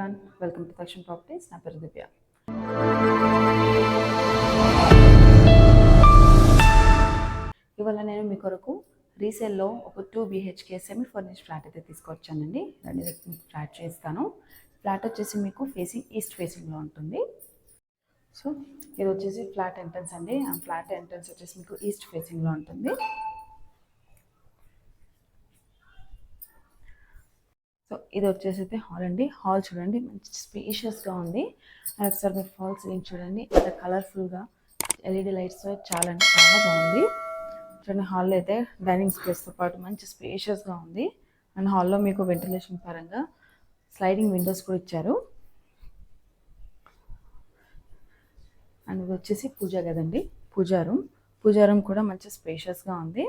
Everyone, welcome to దక్షిణ properties. నా పేరు దివ్య. ఇవాళ నేను మీ కొరకు రీసేల్లో ఒక 2 BHK సెమీ ఫర్నిష్ ఫ్లాట్ అయితే తీసుకొచ్చానండి. రండి మీకు ఫ్లాట్ చేస్తాను. ఫ్లాట్ వచ్చేసి మీకు ఫేసింగ్ ఈస్ట్ ఫేసింగ్లో ఉంటుంది. సో ఇది వచ్చేసి ఫ్లాట్ ఎంట్రన్స్ అండి. ఆ ఫ్లాట్ ఎంట్రన్స్ వచ్చేసి మీకు ఈస్ట్ ఫేసింగ్లో ఉంటుంది. సో ఇది వచ్చేసి అయితే హాల్ అండి. హాల్ చూడండి, మంచి స్పేషియస్గా ఉంది. ఒకసారి మీరు ఫాల్ సీలింగ్ చూడండి, ఎంత కలర్ఫుల్గా LED లైట్స్తో చాలా అంటే చాలా బాగుంది. చూడండి, హాల్లో అయితే డైనింగ్ స్పేస్తో పాటు మంచి స్పేషియస్గా ఉంది. అండ్ హాల్లో మీకు వెంటిలేషన్ పరంగా స్లైడింగ్ విండోస్ కూడా ఇచ్చారు. అండ్ ఇది వచ్చేసి పూజా గదండి, పూజా రూమ్ కూడా మంచి స్పేషియస్గా ఉంది.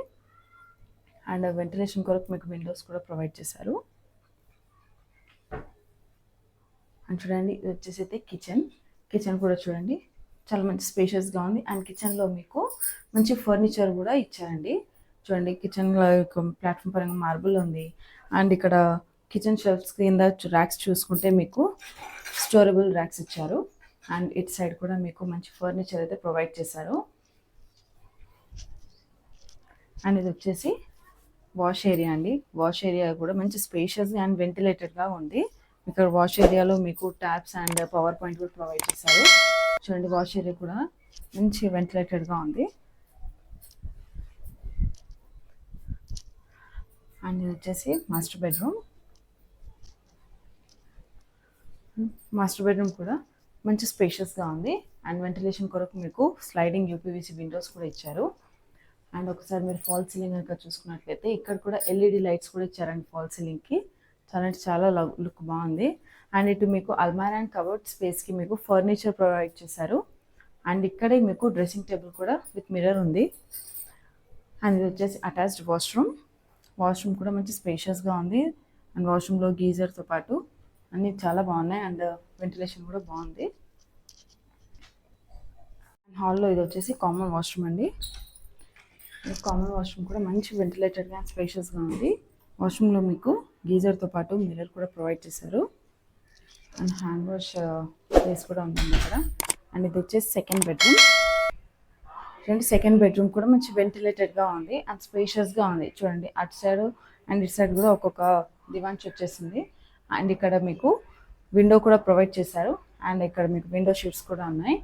అండ్ వెంటిలేషన్ కొరకు మీకు విండోస్ కూడా ప్రొవైడ్ చేశారు. అండ్ చూడండి, ఇది వచ్చేసి అయితే కిచెన్ కూడా చూడండి, చాలా మంచి స్పేషియస్గా ఉంది. అండ్ కిచెన్లో మీకు మంచి ఫర్నిచర్ కూడా ఇచ్చారండి. చూడండి, కిచెన్లో ప్లాట్ఫామ్ పరంగా మార్బుల్ ఉంది. అండ్ ఇక్కడ కిచెన్ షెల్ఫ్స్ కింద ర్యాక్స్ చూసుకుంటే మీకు స్టోరబుల్ ర్యాక్స్ ఇచ్చారు. అండ్ ఇటు సైడ్ కూడా మీకు మంచి ఫర్నిచర్ అయితే ప్రొవైడ్ చేశారు. అండ్ ఇది వచ్చేసి వాష్ ఏరియా అండి. వాష్ ఏరియా కూడా మంచి స్పేషియస్గా అండ్ వెంటిలేటెడ్గా ఉంది. ఇక్కడ వాష్ ఏరియాలో మీకు ట్యాప్స్ అండ్ పవర్ పాయింట్ కూడా ప్రొవైడ్ చేశారు. చూడండి, వాష్ ఏరియా కూడా మంచి వెంటిలేటెడ్గా ఉంది. అండ్ ఇది వచ్చేసి మాస్టర్ బెడ్రూమ్ కూడా మంచి స్పేషియస్గా ఉంది. అండ్ వెంటిలేషన్ కొరకు మీకు స్లైడింగ్ UPVC విండోస్ కూడా ఇచ్చారు. అండ్ ఒకసారి మీరు ఫాల్ సీలింగ్ కనుక చూసుకున్నట్లయితే ఇక్కడ కూడా LED లైట్స్ కూడా ఇచ్చారండి ఫాల్ సీలింగ్కి. చాలా అంటే చాలా లుక్ బాగుంది. అండ్ ఇటు మీకు అల్మారా అండ్ కబోర్డ్ స్పేస్కి మీకు ఫర్నిచర్ ప్రొవైడ్ చేశారు. అండ్ ఇక్కడే మీకు డ్రెస్సింగ్ టేబుల్ కూడా విత్ మిర్రర్ ఉంది. అండ్ ఇది వచ్చేసి అటాచ్డ్ వాష్రూమ్ కూడా మంచి స్పేషియస్గా ఉంది. అండ్ వాష్రూమ్లో గీజర్తో పాటు అన్నీ చాలా బాగున్నాయి. అండ్ వెంటిలేషన్ కూడా బాగుంది. అండ్ హాల్లో ఇది వచ్చేసి కామన్ వాష్రూమ్ అండి. కామన్ వాష్రూమ్ కూడా మంచి వెంటిలేటెడ్గా అండ్ స్పేషియస్గా ఉంది. వాష్రూమ్లో మీకు గీజర్తో పాటు మిర్రర్ కూడా ప్రొవైడ్ చేశారు. అండ్ హ్యాండ్ వాష్ ప్లేస్ కూడా ఉంటుంది అక్కడ. అండ్ ఇది వచ్చేసి సెకండ్ బెడ్రూమ్ కూడా మంచి వెంటిలేటెడ్గా ఉంది అండ్ స్పేషియస్గా ఉంది. చూడండి, అటు సైడ్ అండ్ ఇటు సైడ్ కూడా ఒక్కొక్క దివాన్స్ వచ్చేసింది. అండ్ ఇక్కడ మీకు విండో కూడా ప్రొవైడ్ చేశారు. అండ్ ఇక్కడ మీకు విండో షీట్స్ కూడా ఉన్నాయి.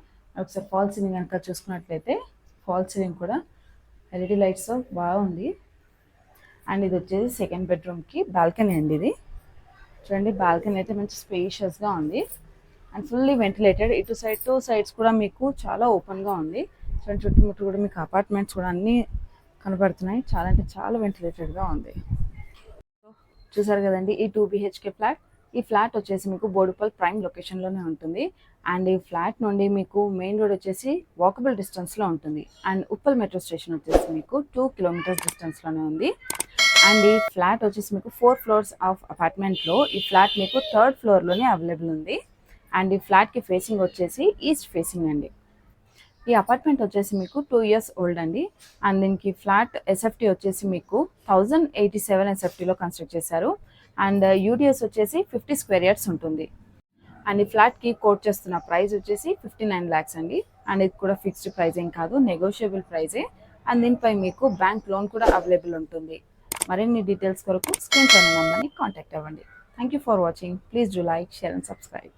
ఒకసారి ఫాల్ సీలింగ్ కనుక చూసుకున్నట్లయితే ఫాల్ సీలింగ్ కూడా LED లైట్స్ బాగుంది. అండ్ ఇది వచ్చేసి సెకండ్ బెడ్రూమ్కి బాల్కనీ అండి. ఇది చూడండి, బాల్కనీ అయితే మంచి స్పేషియస్గా ఉంది అండ్ ఫుల్లీ వెంటిలేటెడ్. ఇటు సైడ్ 2 సైడ్స్ కూడా మీకు చాలా ఓపెన్గా ఉంది. చూడండి, చుట్టుముట్టు కూడా మీకు అపార్ట్మెంట్స్ కూడా అన్నీ కనబడుతున్నాయి. చాలా అంటే చాలా వెంటిలేటెడ్గా ఉంది. చూసారు కదండి, ఈ 2 BHK ఫ్లాట్. ఈ ఫ్లాట్ వచ్చేసి మీకు బోడుపల్ ప్రైమ్ లొకేషన్లోనే ఉంటుంది. అండ్ ఈ ఫ్లాట్ నుండి మీకు మెయిన్ రోడ్ వచ్చేసి వాకబుల్ డిస్టెన్స్లో ఉంటుంది. అండ్ ఉప్పల్ మెట్రో స్టేషన్ వచ్చేసి మీకు 2 kilometers డిస్టెన్స్లోనే ఉంది. అండ్ ఈ ఫ్లాట్ వచ్చేసి మీకు 4 floors ఆఫ్ అపార్ట్మెంట్లో ఈ ఫ్లాట్ మీకు 3rd floorలోనే అవైలబుల్ ఉంది. అండ్ ఈ ఫ్లాట్కి ఫేసింగ్ వచ్చేసి ఈస్ట్ ఫేసింగ్ అండి. ఈ అపార్ట్మెంట్ వచ్చేసి మీకు 2 years ఓల్డ్ అండి. అండ్ దీనికి ఫ్లాట్ SFT వచ్చేసి మీకు 1087 SFTలో కన్స్ట్రక్ట్ చేశారు. అండ్ UDS వచ్చేసి 50 square yards ఉంటుంది. అండ్ ఈ ఫ్లాట్కి కోట్ చేస్తున్న ప్రైస్ వచ్చేసి 59 lakhs అండి. అండ్ ఇది కూడా ఫిక్స్డ్ ప్రైస్ ఏం కాదు, నెగోషియబుల్ ప్రైజే. అండ్ దీనిపై మీకు బ్యాంక్ లోన్ కూడా అవైలబుల్ ఉంటుంది. మరిన్ని డీటెయిల్స్ కొరకు స్క్రీన్ పైన నంబర్ని కాంటాక్ట్ అవ్వండి. Thank you for watching. Please do like, share and subscribe.